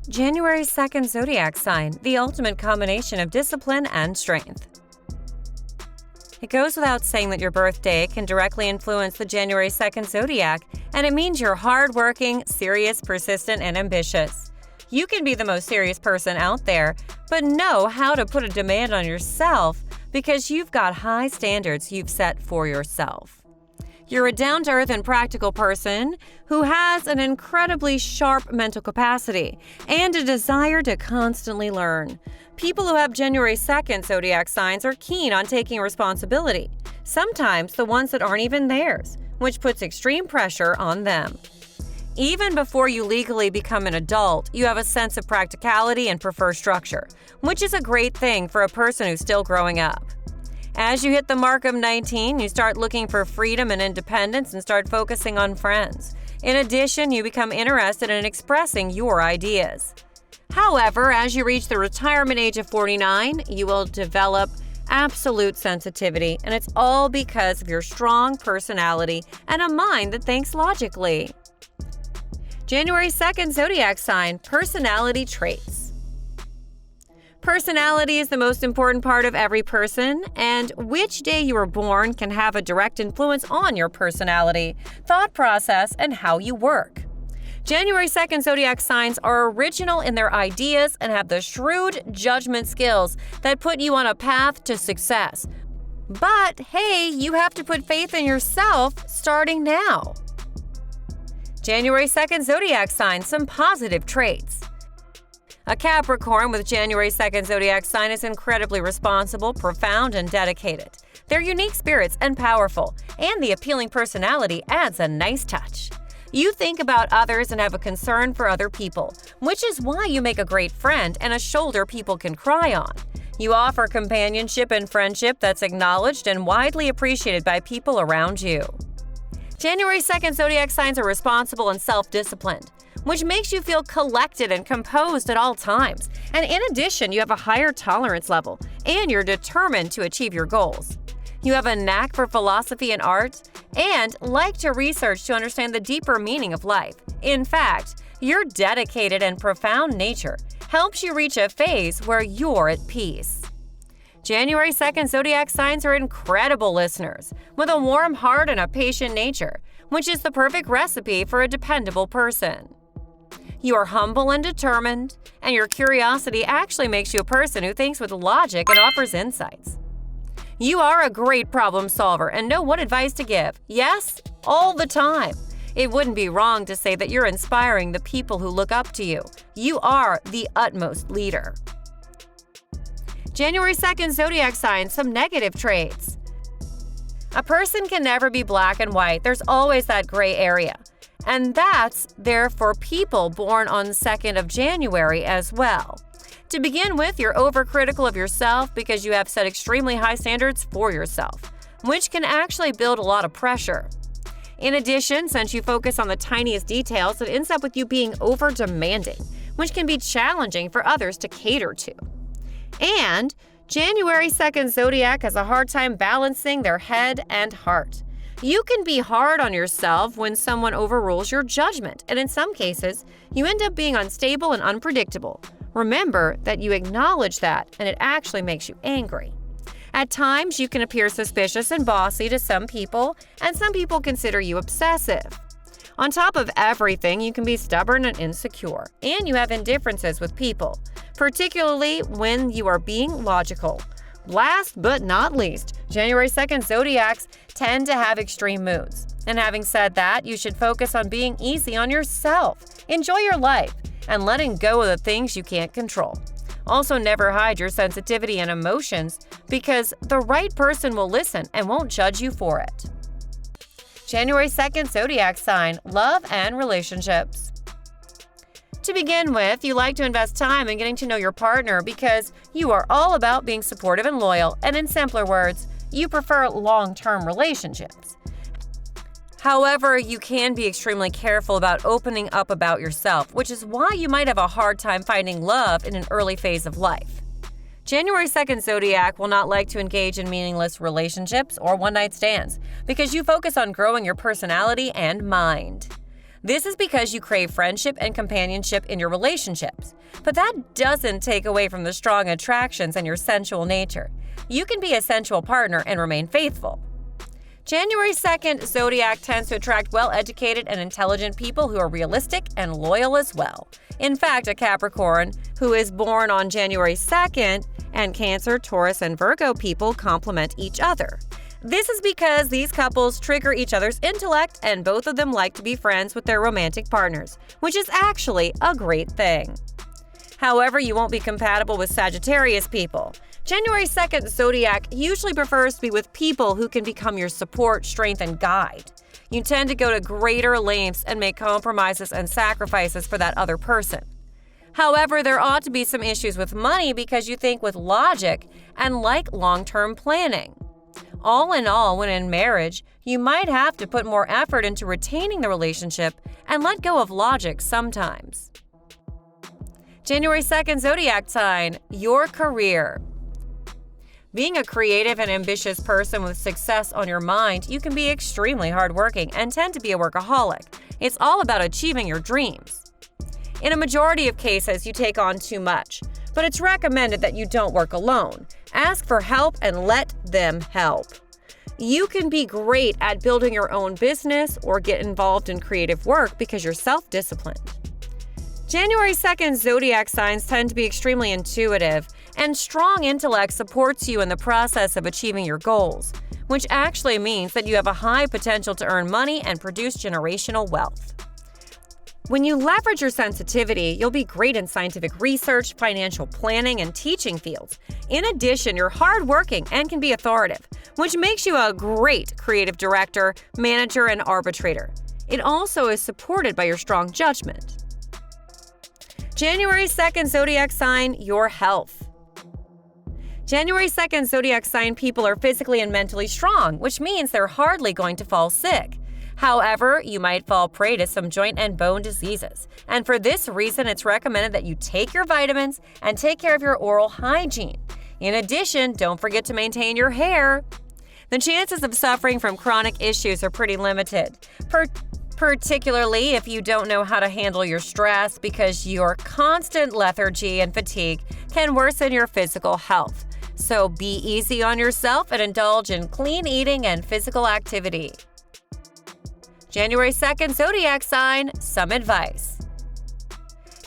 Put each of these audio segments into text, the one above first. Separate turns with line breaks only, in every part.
January 2nd Zodiac sign, the ultimate combination of discipline and strength. It goes without saying that your birthday can directly influence the January 2nd Zodiac, and it means you're hardworking, serious, persistent, and ambitious. You can be the most serious person out there, but know how to put a demand on yourself because you've got high standards you've set for yourself. You're a down-to-earth and practical person who has an incredibly sharp mental capacity and a desire to constantly learn. People who have January 2nd Zodiac signs are keen on taking responsibility, sometimes the ones that aren't even theirs, which puts extreme pressure on them. Even before you legally become an adult, you have a sense of practicality and prefer structure, which is a great thing for a person who's still growing up. As you hit the mark of 19, you start looking for freedom and independence and start focusing on friends. In addition, you become interested in expressing your ideas. However, as you reach the retirement age of 49, you will develop absolute sensitivity, and it's all because of your strong personality and a mind that thinks logically. January 2nd Zodiac sign, personality traits. Personality is the most important part of every person, and which day you were born can have a direct influence on your personality, thought process, and how you work. January 2nd Zodiac signs are original in their ideas and have the shrewd judgment skills that put you on a path to success. But hey, you have to put faith in yourself starting now. January 2nd Zodiac sign, some positive traits. A Capricorn with January 2nd Zodiac sign is incredibly responsible, profound, and dedicated. They're unique spirits and powerful, and the appealing personality adds a nice touch. You think about others and have a concern for other people, which is why you make a great friend and a shoulder people can cry on. You offer companionship and friendship that's acknowledged and widely appreciated by people around you. January 2nd Zodiac signs are responsible and self-disciplined, which makes you feel collected and composed at all times. And in addition, you have a higher tolerance level, and you're determined to achieve your goals. You have a knack for philosophy and art, and like to research to understand the deeper meaning of life. In fact, your dedicated and profound nature helps you reach a phase where you're at peace. January 2nd Zodiac signs are incredible listeners, with a warm heart and a patient nature, which is the perfect recipe for a dependable person. You are humble and determined, and your curiosity actually makes you a person who thinks with logic and offers insights. You are a great problem solver and know what advice to give. Yes, all the time. It wouldn't be wrong to say that you're inspiring the people who look up to you. You are the utmost leader. January 2nd Zodiac sign, some negative traits. A person can never be black and white. There's always that gray area. And that's there for people born on 2nd of January as well. To begin with, you're overcritical of yourself because you have set extremely high standards for yourself, which can actually build a lot of pressure. In addition, since you focus on the tiniest details, it ends up with you being over-demanding, which can be challenging for others to cater to. And January 2nd Zodiac has a hard time balancing their head and heart. You can be hard on yourself when someone overrules your judgment, and in some cases, you end up being unstable and unpredictable. Remember that you acknowledge that, and it actually makes you angry. At times, you can appear suspicious and bossy to some people, and some people consider you obsessive. On top of everything, you can be stubborn and insecure, and you have indifferences with people, particularly when you are being logical. Last but not least, January 2nd Zodiacs tend to have extreme moods. And having said that, you should focus on being easy on yourself, enjoy your life, and letting go of the things you can't control. Also, never hide your sensitivity and emotions because the right person will listen and won't judge you for it. January 2nd Zodiac sign, love and relationships. To begin with, you like to invest time in getting to know your partner because you are all about being supportive and loyal, and in simpler words, you prefer long-term relationships. However, you can be extremely careful about opening up about yourself, which is why you might have a hard time finding love in an early phase of life. January 2nd Zodiac will not like to engage in meaningless relationships or one-night stands because you focus on growing your personality and mind. This is because you crave friendship and companionship in your relationships. But that doesn't take away from the strong attractions and your sensual nature. You can be a sensual partner and remain faithful. January 2nd, Zodiac tends to attract well-educated and intelligent people who are realistic and loyal as well. In fact, a Capricorn who is born on January 2nd and Cancer, Taurus, and Virgo people complement each other. This is because these couples trigger each other's intellect and both of them like to be friends with their romantic partners, which is actually a great thing. However, you won't be compatible with Sagittarius people. January 2nd, Zodiac usually prefers to be with people who can become your support, strength, and guide. You tend to go to greater lengths and make compromises and sacrifices for that other person. However, there ought to be some issues with money because you think with logic and like long-term planning. All in all, when in marriage, you might have to put more effort into retaining the relationship and let go of logic sometimes. January 2nd, Zodiac sign, your career. Being a creative and ambitious person with success on your mind, you can be extremely hardworking and tend to be a workaholic. It's all about achieving your dreams. In a majority of cases, you take on too much, but it's recommended that you don't work alone. Ask for help and let them help. You can be great at building your own business or get involved in creative work because you're self-disciplined. January 2nd, Zodiac signs tend to be extremely intuitive, and strong intellect supports you in the process of achieving your goals, which actually means that you have a high potential to earn money and produce generational wealth. When you leverage your sensitivity, you'll be great in scientific research, financial planning, and teaching fields. In addition, you're hardworking and can be authoritative, which makes you a great creative director, manager, and arbitrator. It also is supported by your strong judgment. January 2nd, Zodiac sign, your health. January 2nd, Zodiac sign people are physically and mentally strong, which means they're hardly going to fall sick. However, you might fall prey to some joint and bone diseases. And for this reason, it's recommended that you take your vitamins and take care of your oral hygiene. In addition, don't forget to maintain your hair. The chances of suffering from chronic issues are pretty limited, particularly if you don't know how to handle your stress, because your constant lethargy and fatigue can worsen your physical health. So be easy on yourself and indulge in clean eating and physical activity. January 2nd, Zodiac sign, some advice.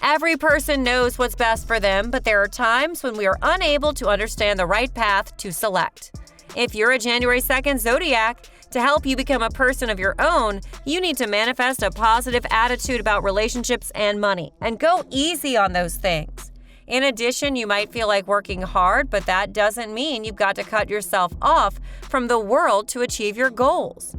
Every person knows what's best for them, but there are times when we are unable to understand the right path to select. If you're a January 2nd Zodiac, to help you become a person of your own, you need to manifest a positive attitude about relationships and money, and go easy on those things. In addition, you might feel like working hard, but that doesn't mean you've got to cut yourself off from the world to achieve your goals.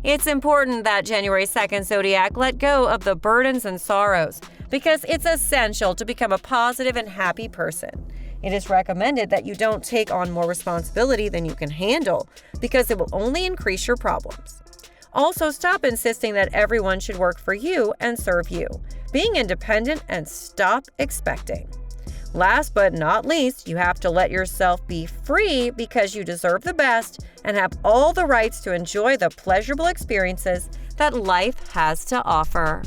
It's important that January 2nd Zodiac let go of the burdens and sorrows, because it's essential to become a positive and happy person. It is recommended that you don't take on more responsibility than you can handle, because it will only increase your problems. Also, stop insisting that everyone should work for you and serve you. Being independent and stop expecting. Last but not least, you have to let yourself be free, because you deserve the best and have all the rights to enjoy the pleasurable experiences that life has to offer.